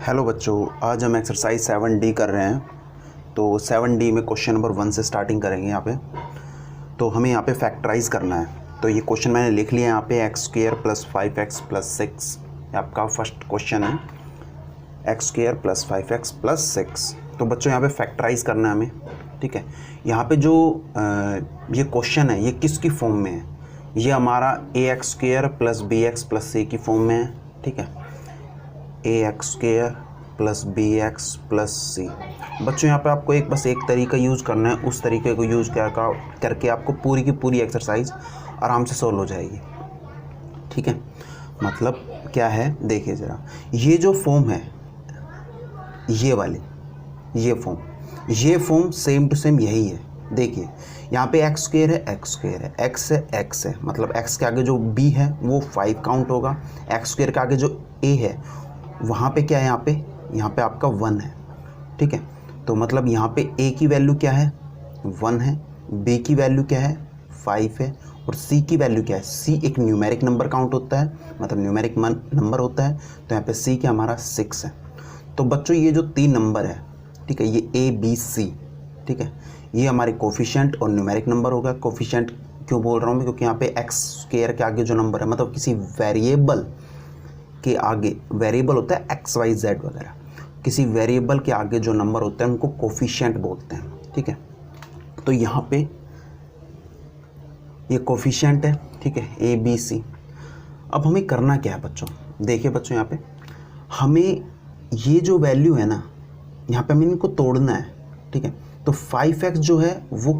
Hello बच्चों, आज हम एक्सरसाइज 7D कर रहे हैं। तो 7D में क्वेश्चन नंबर 1 से स्टार्टिंग करेंगे। यहाँ पे तो हमें यहाँ पे फैक्टराइज करना है। तो ये क्वेश्चन मैंने लिख लिया है यहाँ पे, x² + 5x + 6 ये आपका फर्स्ट क्वेश्चन है, x² + 5x + 6। तो बच्चों यहाँ पे फैक्टराइज करना है हमें, ठीक है। यहाँ पे जो ये क्वेश्चन है ये किसकी फॉर्म में है? ये हमारा ax² + bx + c की फॉर्म में है, ठीक है। ax² + bx + c। बच्चों यहाँ पे आपको बस एक तरीका यूज़ करना है, उस तरीके को यूज़ करके आपको पूरी की पूरी एक्सरसाइज आराम से सॉल्व हो जाएगी, ठीक है। मतलब क्या है, देखिए ज़रा, ये जो फॉर्म है ये वाली, ये फॉर्म सेम टू सेम यही है। देखिए यहाँ पे x² है, x² है, x है, x है, मतलब x के आगे जो b है वो 5 काउंट होगा। x² के आगे जो a है वहाँ पे क्या है, यहाँ पे आपका 1 है, ठीक है। तो मतलब यहाँ पे a की वैल्यू क्या है, 1 है, b की वैल्यू क्या है, 5 है, और c की वैल्यू क्या है, c एक न्यूमेरिक नंबर काउंट होता है, मतलब न्यूमेरिक नंबर होता है। तो यहाँ पे c क्या हमारा 6 है। तो बच्चों ये जो 3 नंबर है, ठीक है, ये a b c, ठीक है, ये हमारे कोफिशिएंट और न्यूमेरिक नंबर होगा। कोफिशिएंट क्यों बोल रहा हूँ मैं, क्योंकि यहाँ पे x² के आगे जो नंबर है, मतलब किसी वेरिएबल के आगे, वेरिएबल होता है x y z वगैरह, किसी वेरिएबल के आगे जो नंबर होते हैं उनको कोफिशिएंट बोलते हैं, ठीक है। तो यहाँ पे ये कोफिशिएंट है, ठीक है, a b c। अब हमें करना क्या है बच्चों, देखिए बच्चों यहाँ पे हमें ये जो वैल्यू है ना, यहाँ पे हमें इनको तोड़ना है, ठीक है। तो 5x जो है वो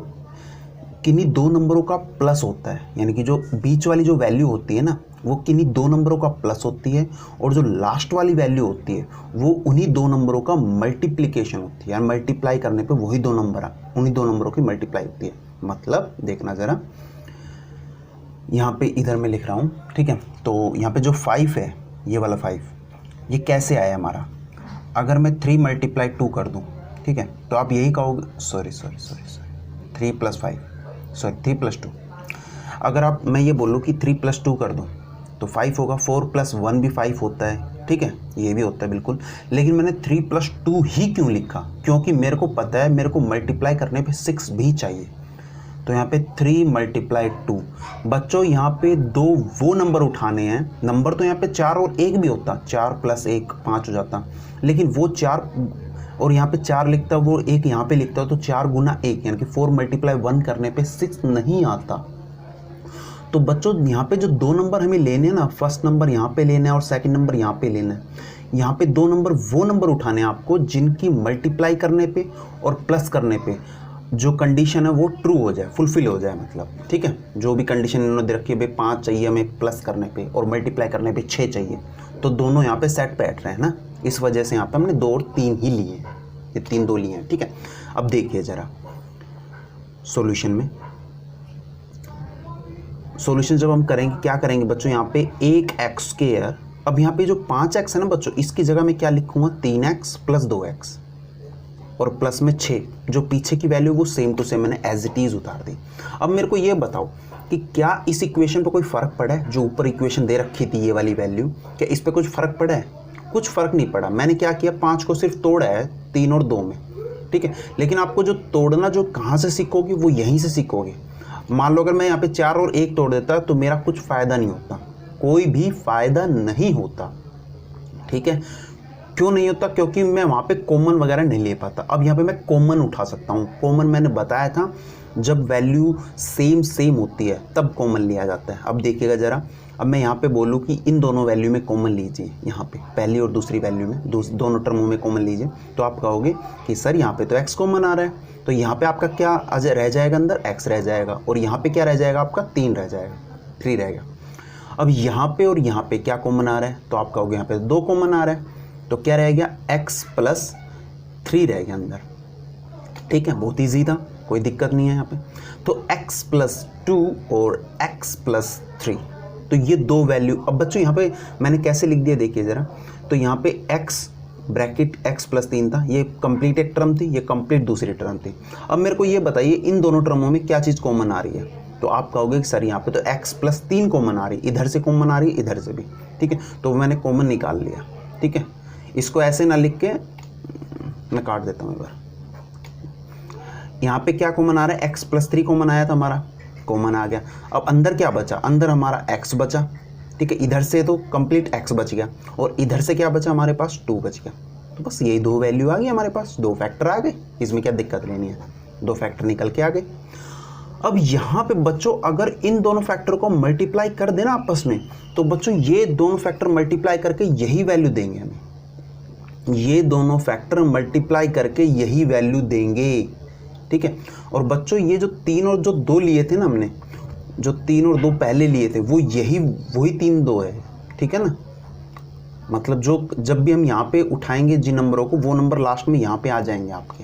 किन्हीं दो नंबरों का प्लस होता है, यानी कि जो बीच वाली जो वैल्यू होती है ना वो किन्हीं दो नंबरों का प्लस होती है, और जो लास्ट वाली वैल्यू होती है वो उन्हीं दो नंबरों का मल्टीप्लिकेशन होती है, यानी मल्टीप्लाई करने पे वही दो नंबर उन्हीं दो नंबरों की मल्टीप्लाई होती है। मतलब देखना ज़रा, यहाँ पे इधर मैं लिख रहा हूँ, ठीक है। तो यहाँ पे जो 5 है, ये वाला 5, ये कैसे आया हमारा, अगर मैं 3 × 2 कर दूँ, ठीक है, तो आप यही कहोगे, सॉरी 3 + 5, सॉरी 3 + 2। अगर मैं ये बोलूँ कि 3 + 2 कर दूँ तो 5 होगा। 4 + 1 भी 5 होता है, ठीक है, ये भी होता है बिल्कुल। लेकिन मैंने 3 + 2 ही क्यों लिखा, क्योंकि मेरे को पता है मेरे को मल्टीप्लाई करने पे 6 भी चाहिए। तो यहाँ पे 3 × 2। बच्चों यहाँ पे दो वो नंबर उठाने हैं, नंबर तो यहाँ पे 4 और 1 भी होता, 4 + 1 5 हो जाता, लेकिन वो 4 और यहाँ पे 4 लिखता, वो 1 यहाँ पे लिखता, तो 4 × 1 यानी कि 4 × 1 करने पे 6 नहीं आता। तो बच्चों यहाँ पे जो दो नंबर हमें लेने हैं ना, फर्स्ट नंबर यहाँ पे लेना है और सेकंड नंबर यहाँ पे लेना है। यहाँ पे दो नंबर वो नंबर उठाने हैं आपको जिनकी मल्टीप्लाई करने पे और प्लस करने पे जो कंडीशन है वो ट्रू हो जाए, फुलफिल हो जाए, मतलब ठीक है। जो भी कंडीशन इन्होंने दे रखी है, भाई 5 चाहिए हमें प्लस करने पे और मल्टीप्लाई करने पे 6 चाहिए, तो दोनों यहाँ पे सेट बैठ रहे हैं ना, इस वजह से यहाँ पे हमने 2 और 3 ही लिए, ये 3 2 लिए हैं, ठीक है। अब देखिए ज़रा सॉल्यूशन में, सॉल्यूशन जब हम करेंगे क्या करेंगे बच्चों, यहाँ पे 1x², अब यहाँ पे जो 5x है ना बच्चों, इसकी जगह मैं क्या लिखूँगा, 3x + 2x और प्लस में 6, जो पीछे की वैल्यू वो सेम टू सेम मैंने एज इट इज़ उतार दी। अब मेरे को ये बताओ कि क्या इस इक्वेशन पर कोई फ़र्क पड़ा है, जो ऊपर इक्वेशन दे रखी थी ये वाली वैल्यू, क्या इस पर कुछ फ़र्क पड़ा है? कुछ फ़र्क नहीं पड़ा। मैंने क्या किया, 5 को सिर्फ तोड़ा है 3 और 2 में, ठीक है। लेकिन आपको जो तोड़ना जो कहाँ से सीखोगे वो यहीं से सीखोगे। मान लो अगर मैं यहाँ पे 4 और 1 तोड़ देता तो मेरा कुछ फ़ायदा नहीं होता, कोई भी फ़ायदा नहीं होता, ठीक है। क्यों नहीं होता, क्योंकि मैं वहाँ पे कॉमन वगैरह नहीं ले पाता। अब यहाँ पे मैं कॉमन उठा सकता हूँ। कॉमन मैंने बताया था जब वैल्यू सेम होती है तब कॉमन लिया जाता है। अब देखिएगा ज़रा, अब मैं यहाँ पे बोलूँ कि इन दोनों वैल्यू में कॉमन लीजिए, यहाँ पे पहली और दूसरी वैल्यू में दोनों टर्मों में कॉमन लीजिए, तो आप कहोगे कि सर यहाँ पे तो x कॉमन आ रहा है, तो यहाँ पे आपका क्या रह जाएगा, अंदर x रह जाएगा, और यहाँ पे क्या रह जाएगा आपका 3 रह जाएगा, 3 रहेगा। अब यहाँ पे और यहाँ पे क्या कॉमन आ रहा है, तो आप कहोगे यहाँ पे 2 कॉमन आ रहा है, तो क्या रह गया, x + 3 रह गया अंदर, ठीक है। बहुत ईजी था, कोई दिक्कत नहीं है यहाँ पे। तो x + 2 और x + 3, तो ये दो वैल्यू। अब बच्चों यहाँ पे मैंने कैसे लिख दिया देखिए ज़रा, तो यहाँ पे x ब्रैकेट x + 3 था, ये कंप्लीट एक टर्म थी, ये कंप्लीट दूसरी टर्म थी। अब मेरे को ये बताइए इन दोनों टर्मों में क्या चीज़ कॉमन आ रही है, तो आप कहोगे कि सर यहाँ पे तो x + 3 कॉमन आ रही है, इधर से कॉमन आ रही है, इधर से भी, ठीक है। तो मैंने कॉमन निकाल लिया, ठीक है। इसको ऐसे ना लिख के मैं काट देता हूँ एक बार। यहाँ पे क्या कॉमन आ रहा है, x+3 कॉमन आया था हमारा, कॉमन आ गया। अब अंदर क्या बचा, अंदर हमारा x बचा, ठीक है। इधर से तो कंप्लीट x बच गया और इधर से क्या बचा हमारे पास 2 बच गया। तो बस यही 2 वैल्यू आ गई हमारे पास, 2 फैक्टर आ गए, इसमें क्या दिक्कत लेनी है, 2 फैक्टर निकल के आ गए। अब यहाँ पे बच्चों अगर इन दोनों फैक्टर को मल्टीप्लाई कर देना आपस में, तो बच्चों ये दोनों फैक्टर मल्टीप्लाई करके यही वैल्यू देंगे हमें, ये दोनों फैक्टर मल्टीप्लाई करके यही वैल्यू देंगे, ठीक है। और बच्चों ये जो 3 और जो 2 लिए थे ना हमने, जो 3 और 2 पहले लिए थे वो वही 3 2 है, ठीक है ना। मतलब जो जब भी हम यहाँ पे उठाएंगे जिन नंबरों को, वो नंबर लास्ट में यहाँ पे आ जाएंगे आपके,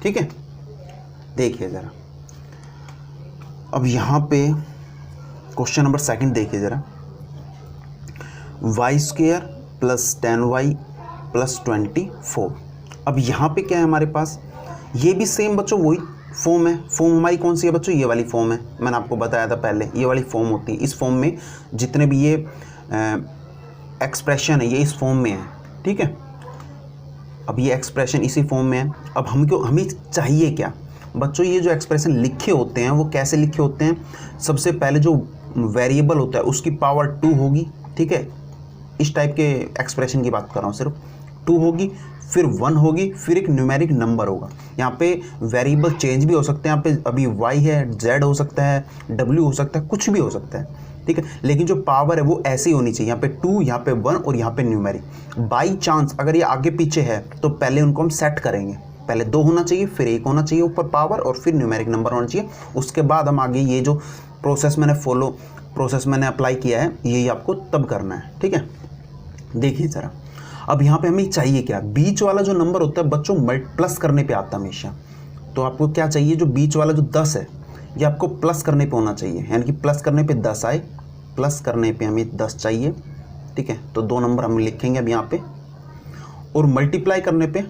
ठीक है। देखिए ज़रा, अब यहाँ पे क्वेश्चन नंबर 2 देखिए ज़रा, y² + 10y + 24। अब यहाँ पे क्या है हमारे पास, ये भी सेम बच्चों वही फॉर्म है। फॉर्म हमारी कौन सी है बच्चों, ये वाली फॉर्म है, मैंने आपको बताया था पहले, ये वाली फॉर्म होती है। इस फॉर्म में जितने भी ये एक्सप्रेशन है ये इस फॉर्म में है, ठीक है। अब ये एक्सप्रेशन इसी फॉर्म में है। अब हमें चाहिए क्या बच्चों, ये जो एक्सप्रेशन लिखे होते हैं वो कैसे लिखे होते हैं, सबसे पहले जो वेरिएबल होता है उसकी पावर 2 होगी, ठीक है। इस टाइप के एक्सप्रेशन की बात कर रहा हूँ, सिर्फ 2 होगी, फिर 1 होगी, फिर एक न्यूमेरिक नंबर होगा। यहाँ पे वेरिएबल चेंज भी हो सकते हैं, यहाँ पे अभी y है, z हो सकता है, w हो सकता है, कुछ भी हो सकता है, ठीक है। लेकिन जो पावर है वो ऐसी होनी चाहिए, यहाँ पे 2, यहाँ पे 1 और यहाँ पे न्यूमेरिक। बाई चांस अगर ये आगे पीछे है तो पहले उनको हम सेट करेंगे, पहले 2 होना चाहिए, फिर 1 होना चाहिए ऊपर पावर, और फिर न्यूमेरिक नंबर होना चाहिए। उसके बाद हम आगे ये जो प्रोसेस मैंने अप्लाई किया है यही आपको तब करना है, ठीक है। देखिए ज़रा, अब यहाँ पे हमें चाहिए क्या, बीच वाला जो नंबर होता है बच्चों प्लस करने पे आता है हमेशा। तो आपको क्या चाहिए, जो बीच वाला जो 10 है ये आपको प्लस करने पे होना चाहिए, यानी कि प्लस करने पे 10 आए, प्लस करने पे हमें 10 चाहिए, ठीक है। तो 2 नंबर हम लिखेंगे अब यहाँ पे, और मल्टीप्लाई करने पे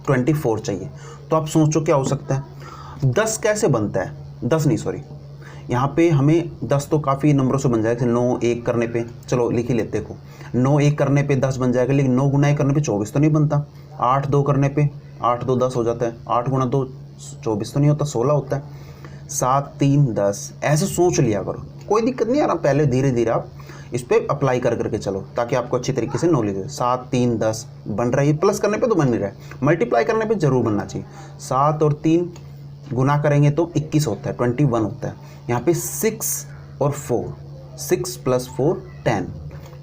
24 चाहिए। तो आप सोचो क्या हो सकता है, 10 कैसे बनता है, 10 नहीं सॉरी, यहाँ पे हमें 10 तो काफ़ी नंबरों से बन जाएगा। 9 1 करने पे, चलो लिख ही लेते को, 9 1 करने पे 10 बन जाएगा, लेकिन 9 गुना 1 करने पे 24 तो नहीं बनता। 8 2 करने पे 8 2 10 हो जाता है, 8 गुना 2 24 तो नहीं होता, 16 होता है। 7 3 10, ऐसे सोच लिया करो, कोई दिक्कत नहीं आ रहा। पहले धीरे धीरे आप इस पर अप्लाई कर करके चलो, ताकि आपको अच्छी तरीके से नॉलेज हो। 7 3 10 बन रहा है, प्लस करने पे तो बन नहीं रहा है, मल्टीप्लाई करने पे जरूर बनना चाहिए। 7 और 3 गुना करेंगे तो 21 होता है, 21 होता है। यहाँ पे 6 और 4, 6 + 4 10,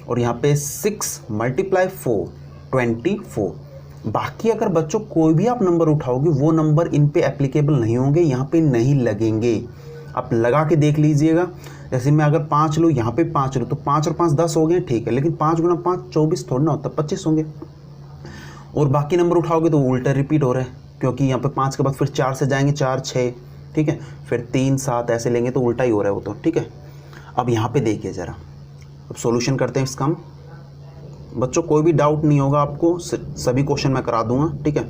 और यहाँ पे 6 × 4 24। बाकी अगर बच्चों कोई भी आप नंबर उठाओगे वो नंबर इन पे एप्लीकेबल नहीं होंगे, यहाँ पे नहीं लगेंगे। आप लगा के देख लीजिएगा, जैसे मैं अगर 5 लूँ, यहाँ पे 5 लूँ, तो 5 और 5 10 हो गए, ठीक है। लेकिन 5 × 5 24 थोड़ा ना होता, 25 होंगे। और बाकी नंबर उठाओगे तो उल्टा रिपीट हो रहा है, क्योंकि यहाँ पे 5 के बाद फिर 4 से जाएंगे, 4 6, ठीक है, फिर 3 7 ऐसे लेंगे तो उल्टा ही हो रहा है वो तो, ठीक है। अब यहाँ पे देखिए ज़रा, अब सॉल्यूशन करते हैं इसका हम। बच्चों कोई भी डाउट नहीं होगा आपको, सभी क्वेश्चन मैं करा दूंगा, ठीक है,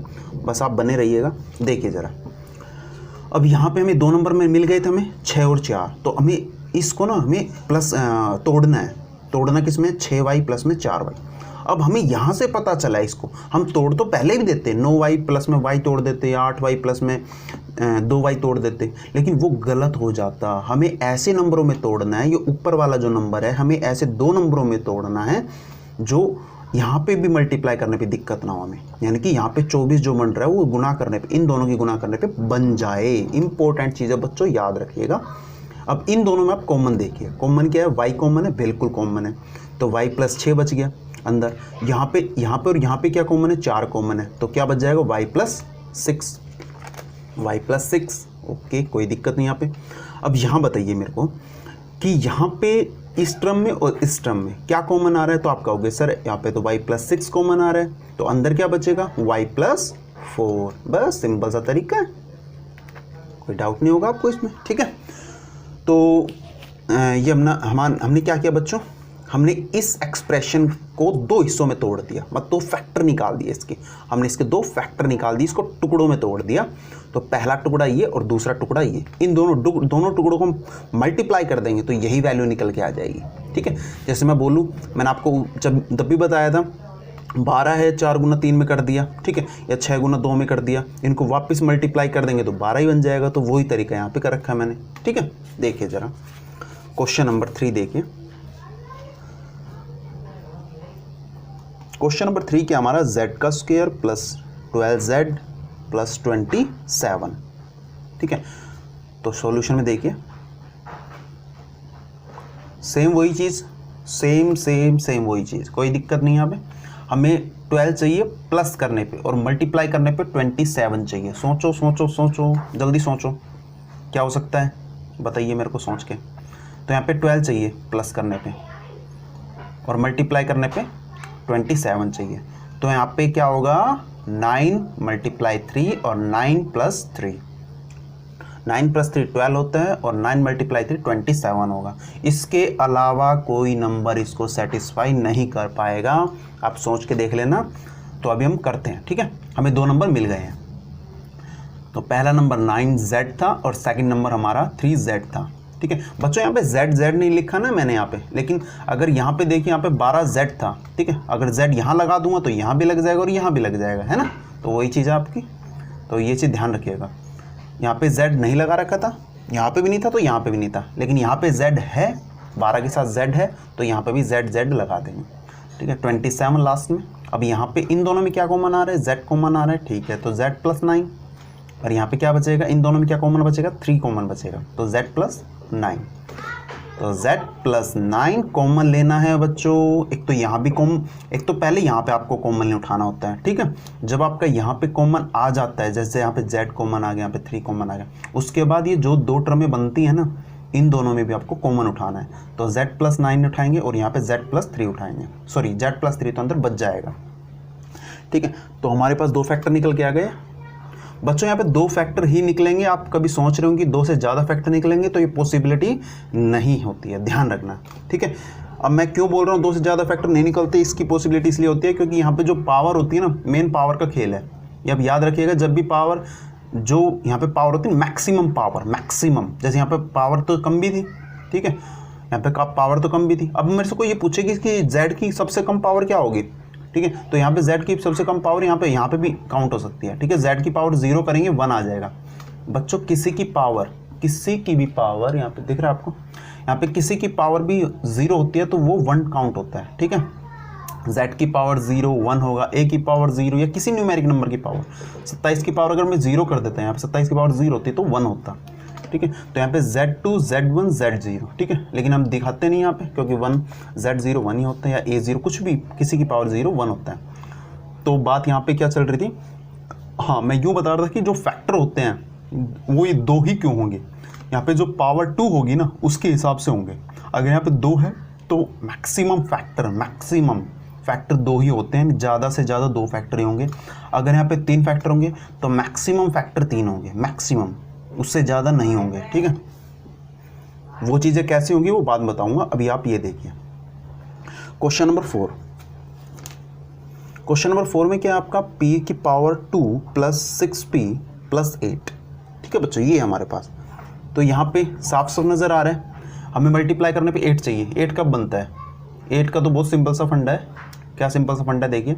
बस आप बने रहिएगा। देखिए ज़रा, अब यहाँ पे हमें 2 नंबर में मिल गए थे हमें 6 और 4, तो हमें इसको ना हमें प्लस तोड़ना है। तोड़ना किस में, 6y + में 4y। अब हमें यहाँ से पता चला है, इसको हम तोड़ तो पहले भी देते, 9y + में y तोड़ देते, 8y + में 2y तोड़ देते, लेकिन वो गलत हो जाता। हमें ऐसे नंबरों में तोड़ना है, ये ऊपर वाला जो नंबर है हमें ऐसे 2 नंबरों में तोड़ना है जो यहाँ पे भी मल्टीप्लाई करने पे दिक्कत ना हो हमें, यानी कि यहाँ पे 24 जो बन रहा है वो गुना करने पे, इन दोनों की गुना करने पे बन जाए। इंपॉर्टेंट चीज़ है बच्चों, याद रखिएगा। अब इन दोनों में आप कॉमन देखिए, कॉमन क्या है, y कॉमन है, बिल्कुल कॉमन है, तो y + 6 बच गया अंदर। यहाँ पे और यहाँ पे क्या कॉमन है, 4 कॉमन है, तो क्या बच जाएगा, y + 6, y + 6, ओके, कोई दिक्कत नहीं यहाँ पे। अब यहाँ बताइए मेरे को कि यहाँ पे इस टर्म में और इस टर्म में क्या कॉमन आ रहा है, तो आप कहोगे सर यहाँ पे तो y + 6 कॉमन आ रहा है, तो अंदर क्या बचेगा, y + 4। बस सिंपल सा तरीका है, कोई डाउट नहीं होगा आपको इसमें, ठीक है। तो ये हमने क्या किया बच्चों, हमने इस एक्सप्रेशन को 2 हिस्सों में तोड़ दिया, मतलब 2 फैक्टर निकाल दिए इसके, हमने इसके 2 फैक्टर निकाल दिए, इसको टुकड़ों में तोड़ दिया। तो पहला टुकड़ा ये और दूसरा टुकड़ा ये, इन दोनों टुकड़ों को हम मल्टीप्लाई कर देंगे तो यही वैल्यू निकल के आ जाएगी, ठीक है। जैसे मैं बोलूँ, मैंने आपको जब भी बताया था 12 है 4 गुना 3 में कर दिया, ठीक है, या 6 गुना 2 में कर दिया, इनको वापस मल्टीप्लाई कर देंगे तो 12 ही बन जाएगा। तो वही तरीका यहाँ पे कर रखा है मैंने, ठीक है। देखिए ज़रा क्वेश्चन नंबर 3 देखिए। क्वेश्चन नंबर 3 क्या हमारा, z का स्क्वायर प्लस 12z प्लस 27, ठीक है। तो सॉल्यूशन में देखिए सेम वही चीज़, सेम वही चीज़, कोई दिक्कत नहीं। यहाँ पे हमें 12 चाहिए प्लस करने पे और मल्टीप्लाई करने पे 27 चाहिए। सोचो सोचो सोचो, जल्दी सोचो क्या हो सकता है, बताइए मेरे को सोच के। तो यहाँ पे 12 चाहिए प्लस करने पे और मल्टीप्लाई करने पे 27 चाहिए। तो यहाँ पे क्या होगा, 9 मल्टीप्लाई 3 और 9 प्लस 3, 9 प्लस 3 12 होता है और 9 मल्टीप्लाई 3 27 होगा। इसके अलावा कोई नंबर इसको सेटिस्फाई नहीं कर पाएगा, आप सोच के देख लेना। तो अभी हम करते हैं, ठीक है। हमें 2 नंबर मिल गए हैं। तो पहला नंबर 9z था और सेकंड नंबर हमारा 3z था, ठीक है। बच्चों यहाँ पे z नहीं लिखा ना मैंने यहाँ पे, लेकिन अगर यहाँ पे देखिए यहाँ पे 12z था, ठीक है। अगर z यहाँ लगा दूंगा तो यहाँ भी लग जाएगा और यहाँ भी लग जाएगा, है ना। तो वही चीज़ है आपकी, तो ये चीज़ ध्यान रखिएगा। यहाँ पे z नहीं लगा रखा था, यहाँ पे भी नहीं था तो यहाँ पे भी नहीं था, लेकिन यहाँ पे z है, 12 के साथ z है तो यहाँ पे भी z लगा देंगे, ठीक है। 27 लास्ट में। अब यहाँ पे इन दोनों में क्या कॉमन आ रहा है, z कॉमन आ रहा है, ठीक है। तो z प्लस 9 और यहाँ पे क्या बचेगा, इन दोनों में क्या कॉमन बचेगा, 3 कॉमन बचेगा, तो z प्लस 9। तो z प्लस 9 कॉमन लेना है बच्चों। एक तो यहाँ भी एक तो पहले यहाँ पे आपको कॉमन नहीं उठाना होता है, ठीक है। जब आपका यहाँ पे कॉमन आ जाता है, जैसे यहाँ पे z कॉमन आ गया, यहाँ पे 3 कॉमन आ गया, उसके बाद ये जो 2 टर्में बनती है ना, इन दोनों में भी आपको कॉमन उठाना है। तो z प्लस 9 उठाएंगे और यहाँ पे z प्लस 3 उठाएंगे, सॉरी z प्लस 3 तो अंदर बच जाएगा, ठीक है। तो हमारे पास 2 फैक्टर निकल के आ गए बच्चों। यहाँ पे 2 फैक्टर ही निकलेंगे। आप कभी सोच रहे हो कि 2 से ज़्यादा फैक्टर निकलेंगे, तो ये पॉसिबिलिटी नहीं होती है, ध्यान रखना, ठीक है। अब मैं क्यों बोल रहा हूँ 2 से ज़्यादा फैक्टर नहीं निकलते, इसकी पॉसिबिलिटी इसलिए होती है क्योंकि यहाँ पे जो पावर होती है ना, मेन पावर का खेल है। ये आप याद रखिएगा, जब भी पावर, जो यहाँ पे पावर होती है मैक्सिमम पावर, मैक्सिमम, जैसे यहाँ पे पावर तो कम भी थी, ठीक है, यहाँ पे पावर तो कम भी थी। अब मेरे से कोई ये पूछेगी कि z की सबसे कम पावर क्या होगी, ठीक है, तो यहाँ पे z की सबसे कम पावर यहाँ पे भी काउंट हो सकती है, ठीक है। z की पावर 0 करेंगे 1 आ जाएगा बच्चों। किसी की भी पावर यहाँ पे दिख रहा है आपको, यहाँ पे किसी की पावर भी 0 होती है तो वो 1 काउंट होता है, ठीक है। z की पावर 0 1 होगा, a की पावर 0 या किसी न्यूमेरिक नंबर की पावर, 27 की पावर अगर मैं 0 कर देता है, यहाँ पे 27 की पावर 0 होती है तो 1 होता, ठीक है। तो यहाँ पे z2 z1 z0, ठीक है, लेकिन हम दिखाते नहीं यहाँ पे क्योंकि 1 z0 1 ही होता है, या a0 कुछ भी, किसी की पावर 0 1 होता है। तो बात यहाँ पे क्या चल रही थी, हाँ मैं यूँ बता रहा था कि जो फैक्टर होते हैं वो ये 2 ही क्यों होंगे, यहाँ पे जो पावर 2 होगी ना उसके हिसाब से होंगे। अगर यहाँ पे 2 है तो मैक्सिमम फैक्टर 2 ही होते हैं, ज़्यादा से ज़्यादा 2 फैक्टर ही होंगे। अगर यहाँ पे 3 फैक्टर होंगे तो मैक्सिमम फैक्टर 3 होंगे, मैक्सिमम, उससे ज़्यादा नहीं होंगे, ठीक है। वो चीज़ें कैसी होंगी वो बात बताऊंगा, अभी आप ये देखिए। क्वेश्चन नंबर 4, क्वेश्चन नंबर 4 में क्या है आपका, p की पावर 2 प्लस 6p प्लस 8, ठीक है बच्चों, ये है हमारे पास। तो यहाँ पे साफ साफ नज़र आ रहा है, हमें मल्टीप्लाई करने पे 8 चाहिए। 8 कब बनता है, 8 का तो बहुत सिंपल सा फंडा है। क्या सिंपल सा फंडा है, देखिए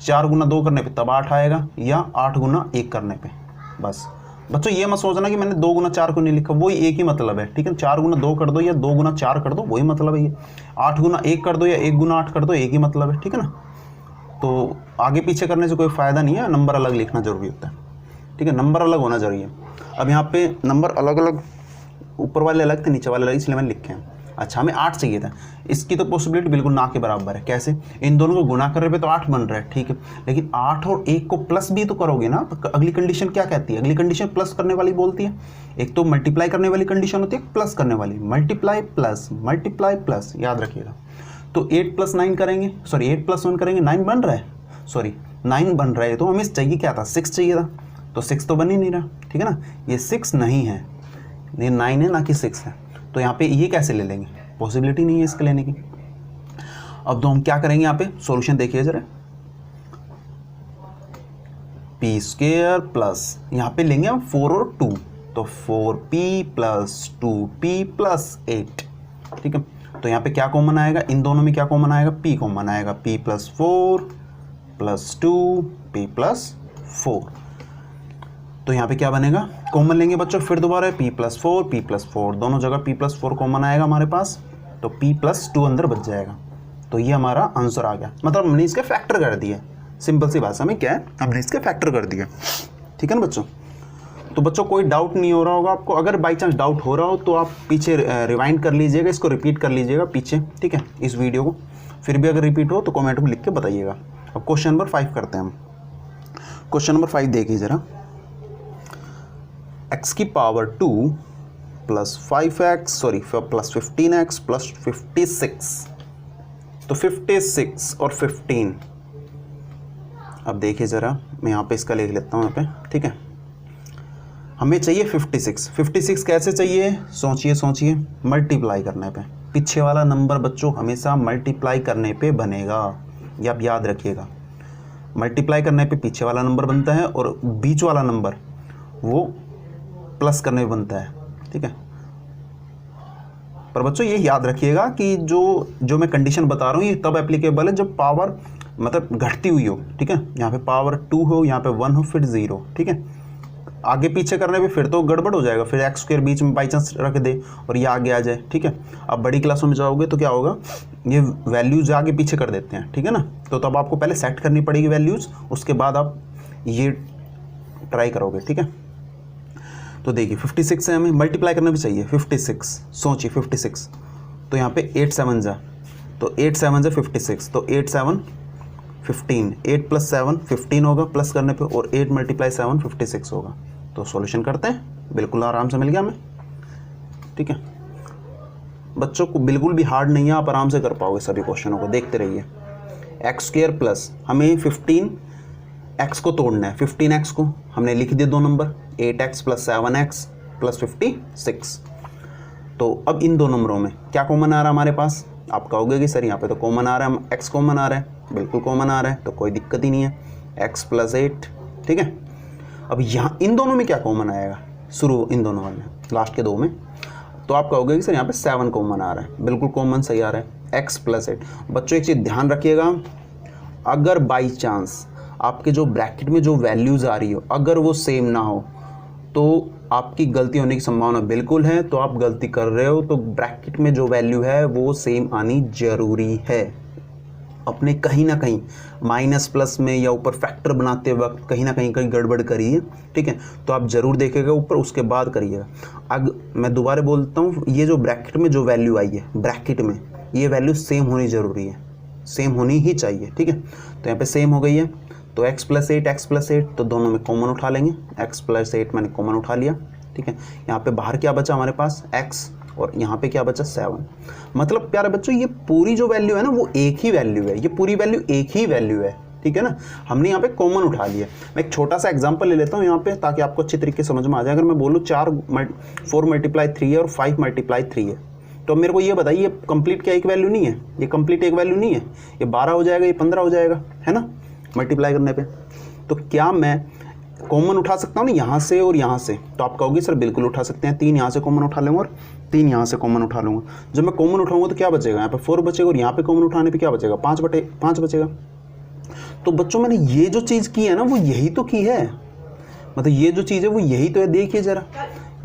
4 गुना 2 करने पे तब 8 आएगा, या 8 गुना 1 करने पे। बस बच्चों ये मत सोचना कि मैंने 2 गुना 4 को नहीं लिखा, वही एक ही मतलब है, ठीक है। 4 गुना 2 कर दो या 2 गुना 4 कर दो, वही मतलब है ये। 8 गुना 1 कर दो या 1 गुना 8 कर दो, एक ही मतलब है, ठीक है ना। तो आगे पीछे करने से कोई फ़ायदा नहीं है, नंबर अलग लिखना जरूरी होता है, ठीक है, नंबर अलग होना जरूरी है। अब यहाँ पे नंबर अलग अलग, ऊपर वाले अलग थे नीचे वाले अलग, इसलिए मैंने लिखे हैं। अच्छा हमें 8 चाहिए था, इसकी तो पॉसिबिलिटी बिल्कुल ना के बराबर है। कैसे, इन दोनों को गुना कर रहे पे तो 8 बन रहा है, ठीक है, लेकिन 8 और 1 को प्लस भी तो करोगे ना। तो अगली कंडीशन क्या कहती है, अगली कंडीशन प्लस करने वाली बोलती है। एक तो मल्टीप्लाई करने वाली कंडीशन होती है, प्लस करने वाली, मल्टीप्लाई प्लस, याद रखिएगा। तो 8 प्लस 9 करेंगे, सॉरी 8 प्लस 1 करेंगे, 9 बन रहा है, सॉरी 9 बन रहा है। तो हमें चाहिए क्या था, 6 चाहिए था, तो 6 तो बन ही नहीं रहा, ठीक है ना। ये 6 नहीं है, ये 9 है ना कि 6 है। तो यहाँ पे ये कैसे ले लेंगे, पॉसिबिलिटी नहीं है इसके लेने की। अब तो हम क्या करेंगे, यहाँ पे सॉल्यूशन देखिए जरा, पी स्क्वायर प्लस, यहाँ पे लेंगे हम 4 और 2, तो 4p प्लस 2p प्लस 8, ठीक है। तो यहाँ पे क्या कॉमन आएगा, इन दोनों में क्या कॉमन आएगा, p कॉमन आएगा, p plus 4 plus 2 p plus 4। तो यहाँ पे क्या बनेगा, कॉमन लेंगे बच्चों फिर दोबारा p प्लस 4 दोनों जगह p प्लस 4 कॉमन आएगा हमारे पास, तो p प्लस 2 अंदर बच जाएगा। तो ये हमारा आंसर आ गया, मतलब हमने इसके फैक्टर कर दिए। सिंपल सी भाषा में क्या है, हमने इसके फैक्टर कर दिया। ठीक है ना बच्चों। तो बच्चों कोई डाउट नहीं हो रहा होगा आपको, अगर बाई चांस डाउट हो रहा हो तो आप पीछे रिवाइंड कर लीजिएगा, इसको रिपीट कर लीजिएगा पीछे, ठीक है, इस वीडियो को। फिर भी अगर रिपीट हो तो कमेंट में लिख के बताइएगा। अब क्वेश्चन नंबर 5 करते हैं हम। क्वेश्चन नंबर 5 देखिए ज़रा, x की power 2 plus 5x plus 15x plus 56। तो 56 और 15, अब देखिए ज़रा, मैं यहाँ पे इसका लिख लेता हूँ यहाँ पे, ठीक है। हमें चाहिए 56। 56 कैसे चाहिए, सोचिए, मल्टीप्लाई करने पे। पीछे वाला नंबर बच्चों हमेशा मल्टीप्लाई करने पे बनेगा, ये आप याद रखिएगा। मल्टीप्लाई करने पे पीछे वाला नंबर बनता है और बीच वाला नंबर वो प्लस करने पे बनता है, ठीक है। पर बच्चों ये याद रखिएगा कि जो मैं कंडीशन बता रहा हूँ ये तब एप्लीकेबल है जब पावर मतलब घटती हुई हो, ठीक है। यहाँ पे पावर 2 हो, यहाँ पे 1 हो, फिर 0, ठीक है। आगे पीछे करने पे फिर तो गड़बड़ हो जाएगा, फिर x स्क्वायर बीच में बाई चांस रख दे और ये आगे आ जाए, ठीक है। अब बड़ी क्लासों में जाओगे तो क्या होगा, ये वैल्यूज आगे पीछे कर देते हैं, ठीक है ना। तो तब आपको पहले सेट करनी पड़ेगी वैल्यूज़, उसके बाद आप ये ट्राई करोगे, ठीक है। तो देखिए 56 है, हमें मल्टीप्लाई करना भी चाहिए 56। सोचिए 56, तो यहाँ पे 8 7 जा, तो 8 7 जा 56, तो 8 7 15, 8 प्लस 7 15 होगा प्लस करने पे, और 8 मल्टीप्लाई 7 56 होगा। तो सॉल्यूशन करते हैं, बिल्कुल आराम से मिल गया हमें, ठीक है। बच्चों को बिल्कुल भी हार्ड नहीं है, आप आराम से कर पाओगे सभी क्वेश्चनों को, देखते रहिए। एक्स स्क्वायर प्लस, हमें 15x को तोड़ना है, 15x को हमने लिख दिए दो number, 8x plus 7x plus 56। तो अब इन दो नंबरों में क्या कॉमन आ रहा है हमारे पास, आप कहोगे कि सर यहाँ पे तो कॉमन आ रहा है, x कॉमन आ रहा है, बिल्कुल कॉमन आ रहा है, तो कोई दिक्कत ही नहीं है, x प्लस 8, ठीक है। अब यहाँ इन दोनों में क्या कॉमन आएगा, शुरू इन दोनों में, लास्ट के दो में, तो आप कहोगे कि सर यहाँ पे 7 कॉमन आ रहा है, बिल्कुल कॉमन सही आ रहा है, x प्लस 8। बच्चों एक चीज़ ध्यान रखिएगा, अगर बाई चांस आपके जो ब्रैकेट में जो वैल्यूज़ आ रही हो अगर वो सेम ना हो तो आपकी गलती होने की संभावना बिल्कुल है। तो आप गलती कर रहे हो, तो ब्रैकेट में जो वैल्यू है वो सेम आनी ज़रूरी है। अपने कहीं ना कहीं माइनस प्लस में या ऊपर फैक्टर बनाते वक्त कहीं ना कहीं गड़बड़ करिए, ठीक है। तो आप ज़रूर देखिएगा ऊपर, उसके बाद करिएगा। मैं दोबारा बोलता हूँ, ये जो ब्रैकेट में जो वैल्यू आई है, ब्रैकेट में ये वैल्यू सेम होनी ज़रूरी है, सेम होनी ही चाहिए, ठीक है। तो यहाँ पे सेम हो गई है, तो x प्लस 8 तो दोनों में कॉमन उठा लेंगे, x प्लस 8 मैंने कॉमन उठा लिया, ठीक है। यहाँ पे बाहर क्या बचा हमारे पास x, और यहाँ पे क्या बचा 7। मतलब प्यारे बच्चों ये पूरी जो वैल्यू है ना वो एक ही वैल्यू है, ये पूरी वैल्यू एक ही वैल्यू है, ठीक है ना। हमने यहाँ पे कॉमन उठा लिया। मैं एक छोटा सा एग्जांपल ले लेता हूँ यहाँ पे, ताकि आपको अच्छी तरीके से समझ में आ जाए। अगर मैं बोलूँ 4 मल्टीप्लाई 3 है और 5 मल्टीप्लाई 3 है, तो मेरे को ये बताइए ये कंप्लीट क्या एक वैल्यू नहीं है, ये कंप्लीट एक वैल्यू नहीं है, ये 12 हो जाएगा, ये 15 हो जाएगा, है ना, मल्टीप्लाई करने पे। तो क्या मैं कॉमन उठा सकता हूँ ना यहाँ से और यहाँ से, तो आप कहोगे सर बिल्कुल उठा सकते हैं, 3 यहाँ से कॉमन उठा लूँगा और 3 यहाँ से कॉमन उठा लूँगा। जब मैं कॉमन उठाऊंगा तो क्या बचेगा, यहाँ पे 4 बचेगा और यहाँ पे कॉमन उठाने पे क्या बचेगा, 5/5 बचेगा। तो बच्चों मैंने ये जो चीज़ की है ना वो यही तो की है, मतलब ये जो चीज़ है वो यही तो है। देखिए ज़रा,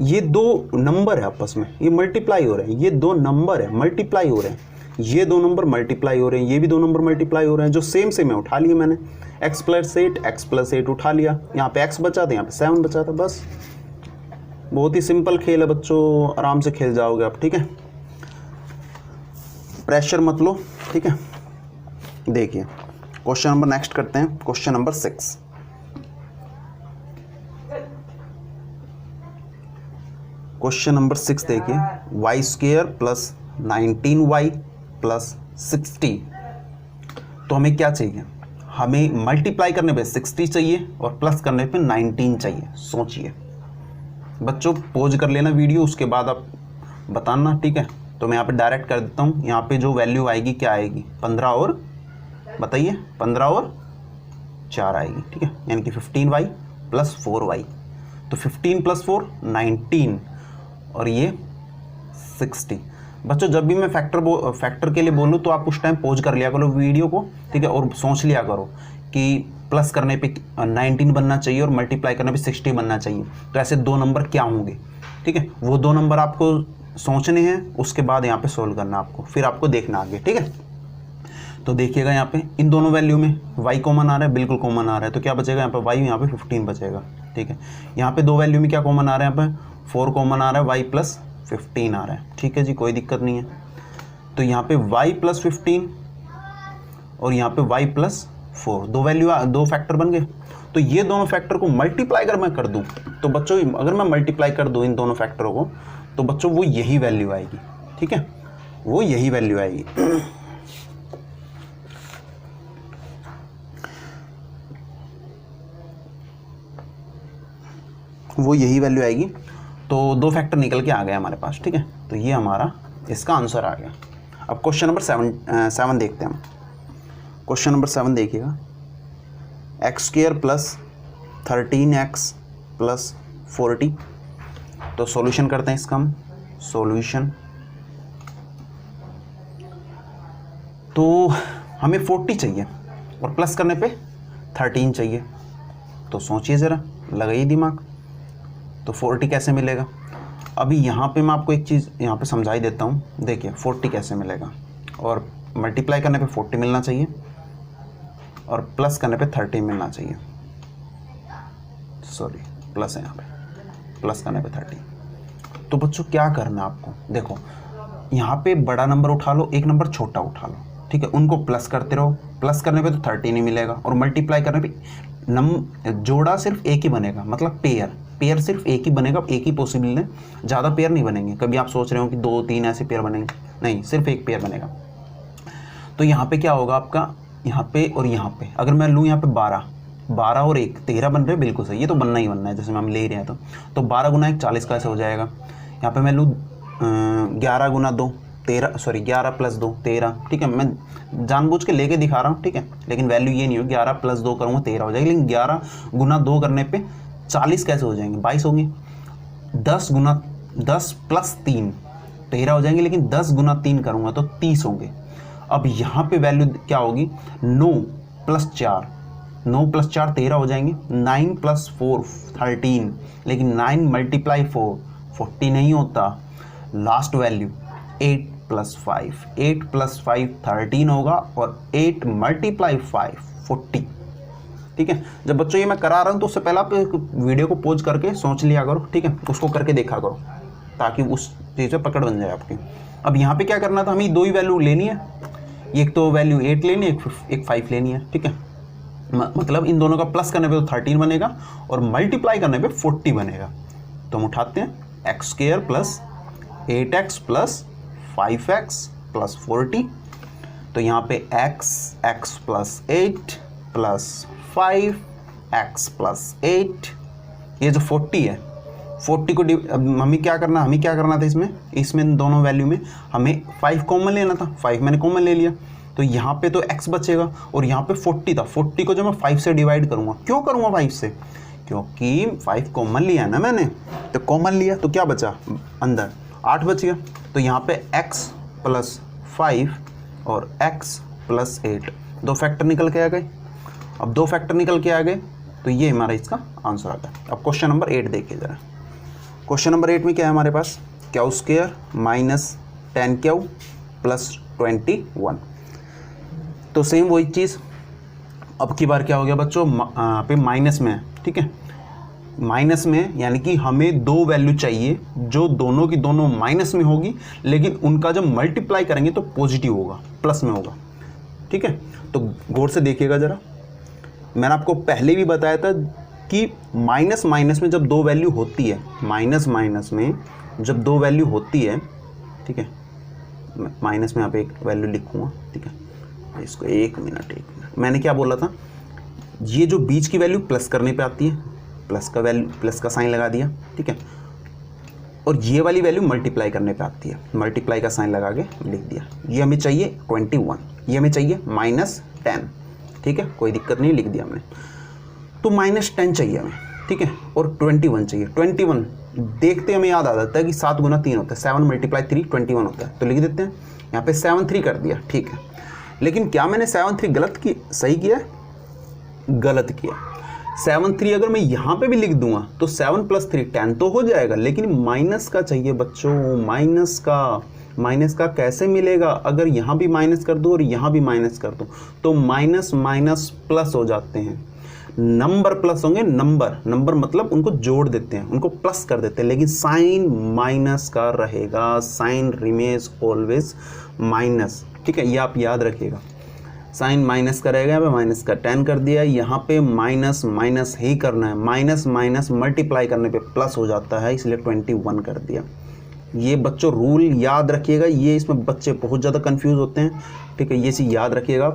ये दो नंबर है आपस में, ये मल्टीप्लाई हो रहे हैं, ये दो नंबर है मल्टीप्लाई हो रहे हैं, ये दो नंबर मल्टीप्लाई हो रहे हैं, ये भी दो नंबर मल्टीप्लाई हो रहे हैं, जो सेम सेम है उठा लिए मैंने। x प्लस 8 उठा लिया, यहाँ पे x बचा था, यहाँ पे 7 बचा था, बस। बहुत ही सिंपल खेल है बच्चों, आराम से खेल जाओगे आप, ठीक है। प्रेशर मत लो, ठीक है। देखिए क्वेश्चन नंबर नेक्स्ट करते हैं, क्वेश्चन नंबर 6। क्वेश्चन नंबर 6 देखिए, Y square plus 19y plus 60। तो हमें क्या चाहिए, हमें मल्टीप्लाई करने पे 60 चाहिए और प्लस करने पे 19 चाहिए। सोचिए बच्चों, पॉज कर लेना वीडियो, उसके बाद आप बताना, ठीक है। तो मैं यहाँ पे डायरेक्ट कर देता हूँ, यहाँ पे जो वैल्यू आएगी क्या आएगी, 15 और बताइए 15 और 4 आएगी, ठीक है, यानी कि 15y प्लस 4y। तो 15 प्लस 4 19 और ये 60। बच्चों जब भी मैं फैक्टर के लिए बोलूँ तो आप उस टाइम पॉज कर लिया करो वीडियो को, ठीक है, और सोच लिया करो कि प्लस करने पे 19 बनना चाहिए और मल्टीप्लाई करने पे 60 बनना चाहिए, तो ऐसे 2 नंबर क्या होंगे, ठीक है, वो 2 नंबर आपको सोचने हैं, उसके बाद यहाँ पे सोल्व करना आपको, फिर आपको देखना आगे, ठीक है। तो देखिएगा यहाँ पे इन दोनों वैल्यू में y कॉमन आ रहा है, बिल्कुल कॉमन आ रहा है, तो क्या बचेगा यहाँ पे y, यहाँ पे 15 बचेगा, ठीक है। यहाँ पे 2 वैल्यू में क्या कॉमन आ रहा है, यहाँ पे 4 कॉमन आ रहा है, y प्लस 15 आ रहा है, ठीक है जी, कोई दिक्कत नहीं है। तो यहाँ पे y प्लस 15 और यहाँ पे y प्लस 4, 2 फैक्टर बन गए। तो ये दोनों फैक्टर को मल्टीप्लाई अगर मैं कर दूँ तो बच्चों, अगर मैं मल्टीप्लाई कर दूँ इन दोनों फैक्टरों को, तो बच्चों वो यही वैल्यू आएगी, ठीक है, वो यही वैल्यू आएगी। वो यही वैल्यू आएगी। तो 2 फैक्टर निकल के आ गए हमारे पास, ठीक है, तो ये हमारा इसका आंसर आ गया। अब क्वेश्चन नंबर 7 देखते हैं हम। क्वेश्चन नंबर 7 देखिएगा, x² प्लस 13x प्लस 40। तो सॉल्यूशन करते हैं इसका हम, सॉल्यूशन। तो हमें 40 चाहिए और प्लस करने पे 13 चाहिए, तो सोचिए ज़रा, लगाइए दिमाग। तो 40 कैसे मिलेगा? अभी यहाँ पे मैं आपको एक चीज़ यहाँ पे समझा ही देता हूँ। देखिए 40 कैसे मिलेगा, और मल्टीप्लाई करने पे 40 मिलना चाहिए और प्लस करने पे 30 मिलना चाहिए, सॉरी प्लस है यहाँ पे, प्लस करने पे 30। तो बच्चों क्या करना है आपको, देखो यहाँ पे बड़ा नंबर उठा लो, एक नंबर छोटा उठा लो, ठीक है, उनको प्लस करते रहो। प्लस करने पे तो 30 नहीं मिलेगा, और मल्टीप्लाई करने पे जोड़ा सिर्फ एक ही बनेगा, मतलब पेयर सिर्फ एक ही बनेगा, एक ही पॉसिबल है, ज़्यादा पेयर नहीं बनेंगे। कभी आप सोच रहे हो कि 2-3 ऐसे पेयर बनेंगे, नहीं, सिर्फ एक पेयर बनेगा। तो यहाँ पे क्या होगा आपका, यहाँ पे और यहाँ पे अगर मैं लूँ यहाँ पे 12 और 1 13 बन रहे, बिल्कुल सही, ये तो बनना ही बनना है, जैसे हम ले रहे हैं। तो 12 गुना 1 40 का ऐसे हो जाएगा। यहाँ पे मैं लूँ 11 गुना 2 13, सॉरी 11 प्लस 2 13, ठीक है, मैं जानबूझ के लेके दिखा रहा हूँ, ठीक है, लेकिन वैल्यू ये नहीं हो, 11 प्लस 2 करूँगा 13 हो जाएगी, लेकिन 11 गुना 2 करने पे 40 कैसे हो जाएंगे, 22 होंगे। 10 प्लस 3 13 हो जाएंगे, लेकिन 10 गुना 3 करूँगा तो 30 होंगे। अब यहाँ पे वैल्यू क्या होगी, 9 प्लस 4 13 हो जाएंगे, 9 प्लस 4 13, लेकिन 9 मल्टीप्लाई 4 40 नहीं होता। लास्ट वैल्यू 8 प्लस 5 13 होगा, और 8 मल्टीप्लाई 5 40, ठीक है। जब बच्चों ये मैं करा रहा हूँ तो उससे पहले आप वीडियो को पॉज करके सोच लिया करो, ठीक है, उसको करके देखा करो, ताकि उस चीज़ पे पकड़ बन जाए आपकी। अब यहाँ पे क्या करना था, हमें 2 ही वैल्यू लेनी है, एक तो वैल्यू 8 लेनी है, एक 5 लेनी है, ठीक है। मतलब इन दोनों का प्लस करने पे तो 13 बनेगा और मल्टीप्लाई करने पे 40 बनेगा। तो हम उठाते हैं x² plus 8x plus 5x plus 40। तो यहाँ पे x plus 8 plus 5x plus 8, ये जो 40 है, 40 को हमें क्या करना था इसमें दोनों वैल्यू में हमें 5 कॉमन लेना था, 5 मैंने कॉमन ले लिया, तो यहाँ पे तो x बचेगा, और यहाँ पे 40 था, 40 को जो मैं 5 से डिवाइड करूँगा, क्यों करूँगा 5 से, क्योंकि 5 कॉमन लिया है ना मैंने, तो कॉमन लिया तो क्या बचा अंदर, 8 बच गया। तो यहाँ पे x प्लस 5 और x प्लस 8 2 फैक्टर निकल के आ गए। अब 2 फैक्टर निकल के आ गए तो ये हमारा इसका आंसर आता है। अब क्वेश्चन नंबर 8 देखिए ज़रा। क्वेश्चन नंबर 8 में क्या है हमारे पास, क्यू² माइनस 10Q प्लस 21। तो सेम वही चीज़, अब की बार क्या हो गया बच्चों, पे माइनस में है, ठीक है, माइनस में, यानी कि हमें 2 वैल्यू चाहिए जो दोनों की दोनों माइनस में होगी, लेकिन उनका जब मल्टीप्लाई करेंगे तो पॉजिटिव होगा, प्लस में होगा, ठीक है। तो गौर से देखिएगा ज़रा, मैंने आपको पहले भी बताया था कि माइनस माइनस में जब 2 वैल्यू होती है, माइनस माइनस में जब 2 वैल्यू होती है, ठीक है, माइनस में यहाँ पे एक वैल्यू लिखूँगा, ठीक है, इसको एक मिनट मैंने क्या बोला था, ये जो बीच की वैल्यू प्लस करने पे आती है, प्लस का साइन लगा दिया, ठीक है, और ये वाली वैल्यू मल्टीप्लाई करने पे आती है, मल्टीप्लाई का साइन लगा के लिख दिया। ये हमें चाहिए 21, ये हमें चाहिए -10, ठीक है, कोई दिक्कत नहीं, लिख दिया हमने। तो -10 चाहिए हमें, ठीक है, और 21 चाहिए। 21 देखते हमें याद आ जाता है कि 7 गुना 3 होता है, 7 × 3 21 होता है, तो लिख देते हैं यहाँ पे 7 3 कर दिया, ठीक है। लेकिन क्या मैंने 7 3 गलत की, सही किया? गलत किया। 7 3 अगर मैं यहाँ पे भी लिख दूंगा तो 7 + 3 10 तो हो जाएगा, लेकिन माइनस का चाहिए बच्चों, माइनस का कैसे मिलेगा? अगर यहाँ भी माइनस कर दूँ और यहाँ भी माइनस कर दूँ तो माइनस माइनस प्लस हो जाते हैं, नंबर प्लस होंगे, नंबर मतलब उनको जोड़ देते हैं, उनको प्लस कर देते हैं, लेकिन साइन माइनस का रहेगा, साइन रिमेज ऑलवेज माइनस, ठीक है, ये आप याद रखिएगा। साइन माइनस का रहेगा, यहाँ पे माइनस का 10 कर दिया, यहाँ पे माइनस माइनस ही करना है, माइनस माइनस मल्टीप्लाई करने पे प्लस हो जाता है, इसलिए 21 कर दिया। ये बच्चों रूल याद रखिएगा, ये इसमें बच्चे बहुत ज़्यादा कंफ्यूज होते हैं, ठीक है, ये चीज़ याद रखिएगा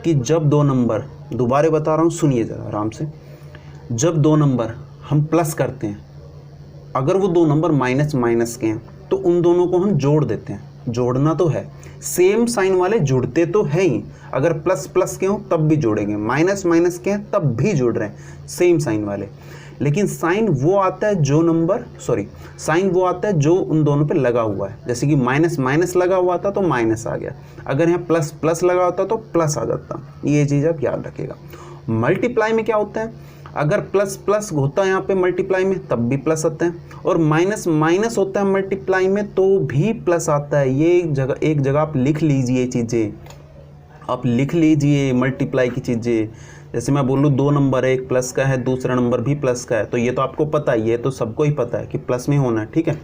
कि जब दो नंबर, दोबारा बता रहा हूँ सुनिए ज़रा आराम से, जब दो नंबर हम प्लस करते हैं, अगर वो दो नंबर माइनस माइनस के हैं तो उन दोनों को हम जोड़ देते हैं, जोड़ना तो है, सेम साइन वाले जुड़ते तो है ही, अगर प्लस प्लस के हों तब भी जोड़ेंगे, माइनस माइनस के हैं तब भी जोड़ रहे हैं सेम साइन वाले, लेकिन साइन वो आता है जो साइन वो आता है जो उन दोनों पे लगा हुआ है, जैसे कि माइनस माइनस लगा हुआ था तो माइनस आ गया, अगर यहाँ प्लस प्लस लगा होता तो प्लस आ जाता, ये चीज़ आप याद रखिएगा। मल्टीप्लाई में क्या होता है, अगर प्लस प्लस होता है यहाँ पे मल्टीप्लाई में तब भी प्लस आता है, और माइनस माइनस होता है मल्टीप्लाई में तो भी प्लस आता है। ये एक जगह आप लिख लीजिए चीज़ें, आप लिख लीजिए मल्टीप्लाई की चीज़ें, जैसे मैं बोलूँ दो नंबर है, एक प्लस का है दूसरा नंबर भी प्लस का है, तो ये तो आपको पता है, ये तो सबको ही पता है कि प्लस में होना है, ठीक है।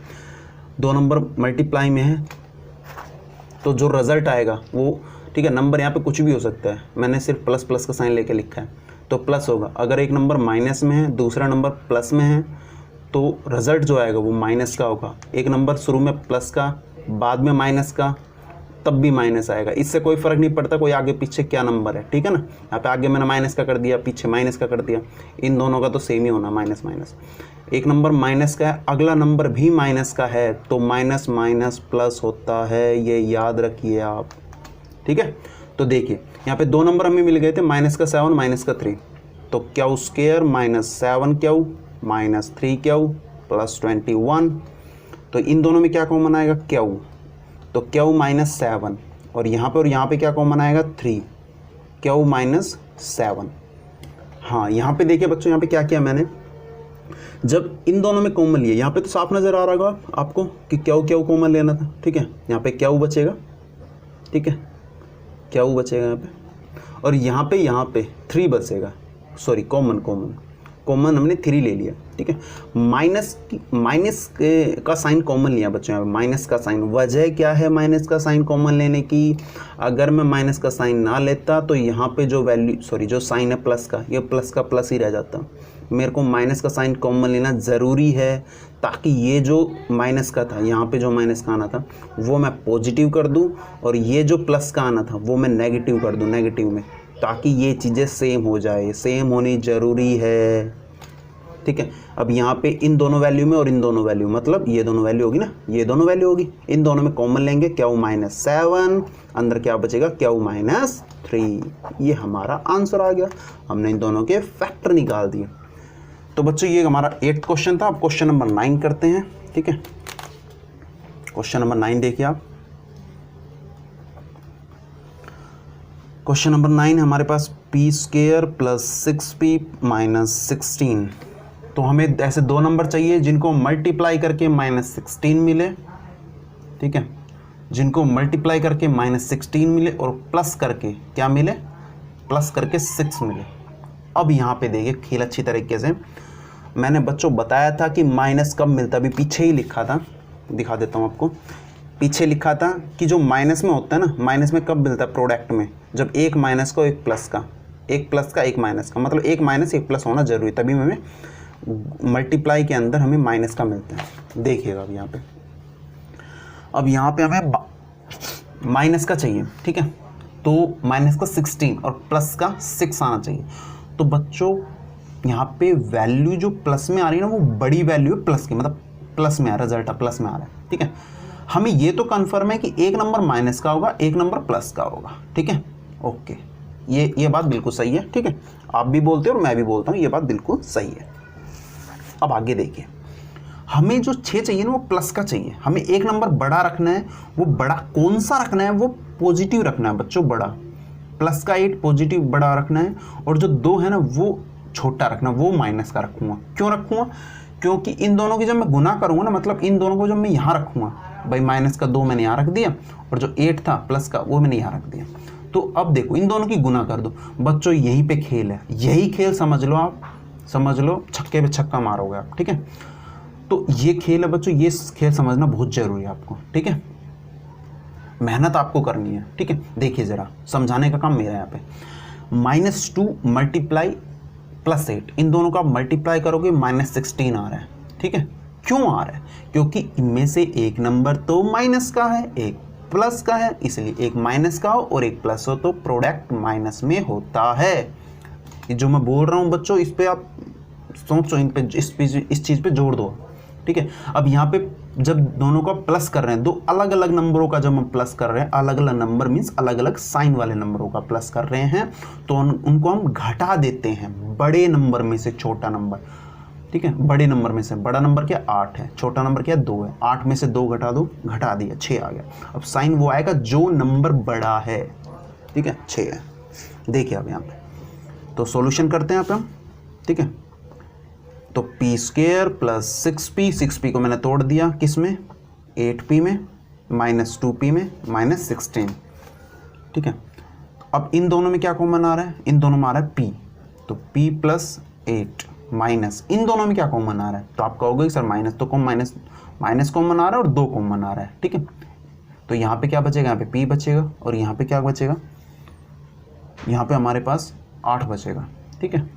दो नंबर मल्टीप्लाई में है तो जो रिज़ल्ट आएगा वो, ठीक है, नंबर यहाँ पे कुछ भी हो सकता है, मैंने सिर्फ प्लस प्लस का साइन लेके लिखा है तो प्लस होगा। अगर एक नंबर माइनस में है दूसरा नंबर प्लस में है तो रिज़ल्ट जो आएगा वो माइनस का होगा। एक नंबर शुरू में प्लस का बाद में माइनस का तब भी माइनस आएगा, इससे कोई फ़र्क नहीं पड़ता कोई आगे पीछे क्या नंबर है, ठीक है ना। यहाँ पे आगे मैंने माइनस का कर दिया, पीछे माइनस का कर दिया, इन दोनों का तो सेम ही होना, माइनस माइनस। एक नंबर माइनस का है, अगला नंबर भी माइनस का है तो माइनस माइनस प्लस होता है, ये याद रखिए आप, ठीक है। तो देखिए यहाँ पे दो नंबर हमें मिल गए थे, माइनस का 7 माइनस का 3, तो Q square -7 Q -3 Q plus 21, तो इन दोनों में क्या कॉमन आएगा, क्यू, तो क्यू -7, और यहाँ पे क्या कॉमन आएगा 3, क्यू -7। हाँ यहाँ पे देखिए बच्चों, यहाँ पे क्या किया मैंने, जब इन दोनों में कॉमन लिए, यहाँ पे तो साफ नज़र आ रहा होगा आपको कि क्यू कॉमन लेना था, ठीक है। यहाँ पे क्यू बचेगा, ठीक है, क्यू बचेगा यहाँ पे, और यहाँ पे 3 बचेगा, सॉरी कॉमन हमने 3 ले लिया, ठीक है। माइनस का साइन कॉमन लिया बच्चों, यहाँ पे माइनस का साइन, वजह क्या है माइनस का साइन कॉमन लेने की, अगर मैं माइनस का साइन ना लेता तो यहाँ पे जो साइन है प्लस का, ये प्लस का प्लस ही रह जाता। मेरे को माइनस का साइन कॉमन लेना ज़रूरी है ताकि ये जो माइनस का था, यहाँ पे जो माइनस का आना था वो मैं पॉजिटिव कर दूँ, और ये जो प्लस का आना था वो मैं नेगेटिव कर दूँ, नेगेटिव में, ताकि ये चीज़ें सेम हो जाए, सेम होनी ज़रूरी है, ठीक है। अब यहाँ पे इन दोनों वैल्यू में और इन दोनों वैल्यू, मतलब ये दोनों वैल्यू होगी ना, ये दोनों वैल्यू होगी, इन दोनों में कॉमन लेंगे, क्यू -7, अंदर क्या बचेगा, क्यू -3, ये हमारा आंसर आ गया, हमने इन दोनों के फैक्टर निकाल दिए। तो बच्चों ये हमारा 8th क्वेश्चन था। अब क्वेश्चन नंबर 9 करते हैं, ठीक है। क्वेश्चन नंबर 9 देखिए आप, क्वेश्चन नंबर 9 है हमारे पास, p² + 6p - 16। तो हमें ऐसे दो नंबर चाहिए जिनको मल्टीप्लाई करके -16 मिले, ठीक है, जिनको मल्टीप्लाई करके -16 मिले और प्लस करके क्या मिले, प्लस करके 6 मिले। अब यहाँ पे देखिए खेल अच्छी तरीके से, मैंने बच्चों बताया था कि माइनस कब मिलता, अभी पीछे ही लिखा था, दिखा देता हूँ आपको, पीछे लिखा था कि जो माइनस में होता है ना, माइनस में कब मिलता है, प्रोडक्ट में, जब एक माइनस का एक प्लस का, एक प्लस का एक माइनस का, मतलब एक माइनस एक प्लस होना जरूरी, तभी हमें मल्टीप्लाई के अंदर हमें माइनस का मिलता है। देखिएगा अब यहाँ पे हमें माइनस का चाहिए, ठीक है, तो माइनस का 16 और प्लस का 6 आना चाहिए। तो बच्चों यहाँ पे वैल्यू जो प्लस में आ रही है ना, वो बड़ी वैल्यू है प्लस की, मतलब प्लस में आ रहा है, रिजल्ट प्लस में आ रहा है, ठीक है। हमें ये तो कन्फर्म है कि एक नंबर माइनस का होगा, एक नंबर प्लस का होगा, ठीक है, ओके, ये बात बिल्कुल सही है, ठीक है, आप भी बोलते हो और मैं भी बोलता हूँ, ये बात बिल्कुल सही है। अब आगे देखिए, हमें जो 6 चाहिए ना वो प्लस का चाहिए, हमें एक नंबर बड़ा रखना है। वो बड़ा कौन सा रखना है? वो पॉजिटिव रखना है बच्चों, बड़ा। प्लस का 8 पॉजिटिव बड़ा रखना है, और जो 2 है ना वो छोटा रखना, वो माइनस का रखूँगा। क्यों रखूँगा? क्योंकि इन दोनों की जब मैं गुना करूँगा ना, मतलब इन दोनों को जब मैं यहाँ रखूँगा, भाई माइनस का 2 मैंने यहाँ रख दिया, और जो 8 था प्लस का वो मैंने यहाँ रख दिया। तो अब देखो इन दोनों की गुना कर दो बच्चों, यहीं पे खेल है, यही खेल समझ लो आप, समझ लो, छक्के पे छक्का मारोगे आप, ठीक है। तो ये खेल है बच्चों, ये खेल समझना बहुत जरूरी है आपको, ठीक है। मेहनत आपको करनी है, ठीक है। देखिए जरा, समझाने का काम मेरा यहाँ पे। -2 मल्टीप्लाई +8, इन दोनों का मल्टीप्लाई करोगे -16 आ रहा है, ठीक है। क्यों आ रहा है? क्योंकि इनमें से एक नंबर तो माइनस का है, एक प्लस का है, इसलिए एक माइनस का हो और एक प्लस हो तो प्रोडक्ट माइनस में होता है। ये जो मैं बोल रहा हूँ बच्चों, इस पे आप सोचो, इन पे इस चीज़ पे जोड़ दो, ठीक है। अब यहाँ पे जब दोनों का प्लस कर रहे हैं, दो अलग अलग नंबरों का जब हम प्लस कर रहे हैं, अलग अलग नंबर मीन्स अलग अलग साइन वाले नंबरों का प्लस कर रहे हैं, तो उनको हम घटा देते हैं बड़े नंबर में से छोटा नंबर, ठीक है। बड़े नंबर में से बड़ा नंबर क्या 8 है, छोटा नंबर क्या 2 है। 8 में से 2 घटा दो, घटा दिया 6 आ गया। अब साइन वो आएगा जो नंबर बड़ा है, ठीक है, 6 है। देखिए अब यहाँ पे तो सॉल्यूशन करते हैं यहाँ पे हम, ठीक है। तो p² + 6p, 6p को मैंने तोड़ दिया किस में, 8p में, -2p में, -16, ठीक है। अब इन दोनों में क्या कॉमन आ रहा है? इन दोनों में आ रहा है p, तो p + 8 माइनस, इन दोनों में क्या कॉमन आ रहा है? तो आप कहोगे सर माइनस तो माइनस कॉमन आ रहा है और 2 कॉमन आ रहा है, ठीक है। तो यहाँ पे क्या बचेगा? यहाँ पे p बचेगा, और यहाँ पे क्या बचेगा? यहाँ पे हमारे पास 8 बचेगा, ठीक है,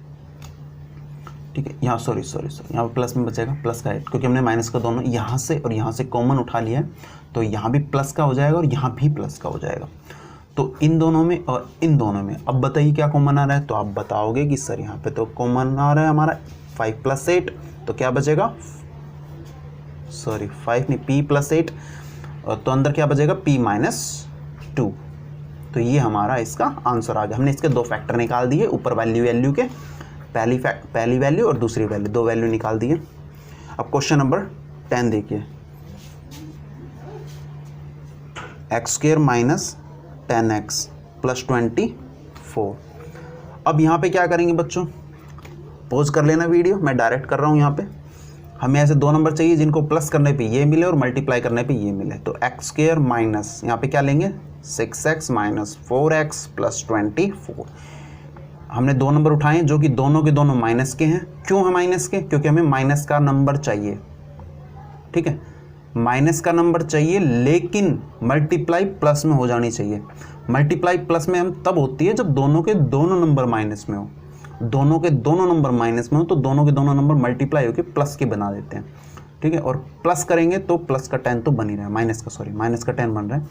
ठीक है। यहाँ सॉरी यहाँ पे प्लस में बचेगा, प्लस का 8, क्योंकि हमने माइनस का दोनों यहाँ से और यहाँ से कॉमन उठा लिया है, तो यहाँ भी प्लस का हो जाएगा और यहाँ भी प्लस का हो जाएगा। तो इन दोनों में और इन दोनों में अब बताइए क्या कॉमन आ रहा है? तो आप बताओगे कि सर यहाँ पे तो कॉमन आ रहा है हमारा 5 + 8, तो क्या बचेगा? सॉरी 5 नहीं, p + 8, तो अंदर क्या बचेगा? p - 2। तो ये हमारा इसका आंसर आ गया। हमने इसके 2 फैक्टर निकाल दिए, ऊपर वैल्यू के, पहली वैल्यू और दूसरी वैल्यू, 2 वैल्यू निकाल दिए। अब क्वेश्चन नंबर 10 देखिए, x² - 10x + 24। अब यहाँ पे क्या करेंगे बच्चों? पॉज कर लेना वीडियो, मैं डायरेक्ट कर रहा हूँ। यहाँ पे हमें ऐसे 2 नंबर चाहिए जिनको प्लस करने पे ये मिले और मल्टीप्लाई करने पे ये मिले। तो x² माइनस, यहाँ पे क्या लेंगे? 6x - 4x + 24। हमने 2 नंबर उठाए जो कि दोनों के दोनों माइनस के हैं। क्यों है माइनस के? क्योंकि हमें माइनस का नंबर चाहिए, ठीक है, माइनस का नंबर चाहिए, लेकिन मल्टीप्लाई प्लस में हो जानी चाहिए। मल्टीप्लाई प्लस में हम तब होती है जब दोनों के दोनों नंबर माइनस में हो, दोनों के दोनों नंबर माइनस में हो तो दोनों के दोनों नंबर मल्टीप्लाई होकर प्लस के बना देते हैं, ठीक है। और प्लस करेंगे तो प्लस का 10 तो बन ही रहा है, माइनस का 10 बन रहा है।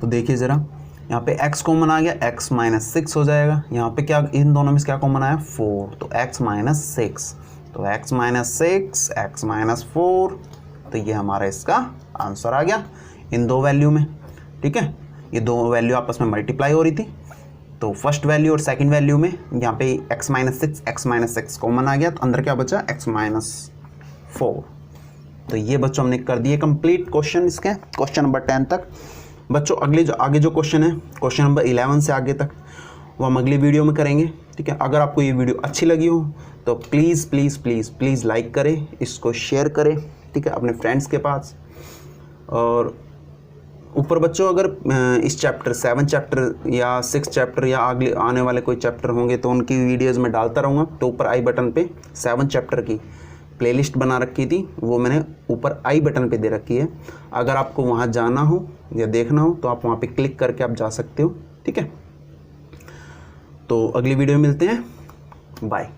तो देखिए ज़रा, यहाँ पे x कॉमन आ गया, x - 6 हो जाएगा। यहाँ पे क्या, इन दोनों में क्या कॉमन आया? 4, तो x - 6, तो x - 6, x - 4, तो ये हमारा इसका आंसर आ गया इन 2 वैल्यू में, ठीक है। ये 2 वैल्यू आपस में मल्टीप्लाई हो रही थी, तो फर्स्ट वैल्यू और सेकंड वैल्यू में यहाँ पे x - 6 कॉमन आ गया, तो अंदर क्या बचा? x - 4। तो ये बच्चों हमने कर दिए कंप्लीट क्वेश्चन इसके, क्वेश्चन नंबर 10 तक। बच्चों आगे जो क्वेश्चन है, क्वेश्चन नंबर 11 से आगे तक, वो हम अगली वीडियो में करेंगे, ठीक है। अगर आपको ये वीडियो अच्छी लगी हो तो प्लीज़ लाइक करें, इसको शेयर करें, ठीक है, अपने फ्रेंड्स के पास। और ऊपर बच्चों अगर इस चैप्टर 7 चैप्टर या 6 चैप्टर या अगले आने वाले कोई चैप्टर होंगे तो उनकी वीडियोज़ में डालता रहूँगा। तो ऊपर आई बटन पे 7 चैप्टर की प्लेलिस्ट बना रखी थी, वो मैंने ऊपर आई बटन पे दे रखी है। अगर आपको वहाँ जाना हो या देखना हो तो आप वहाँ पे क्लिक करके आप जा सकते हो, ठीक है। तो अगली वीडियो में मिलते हैं, बाय।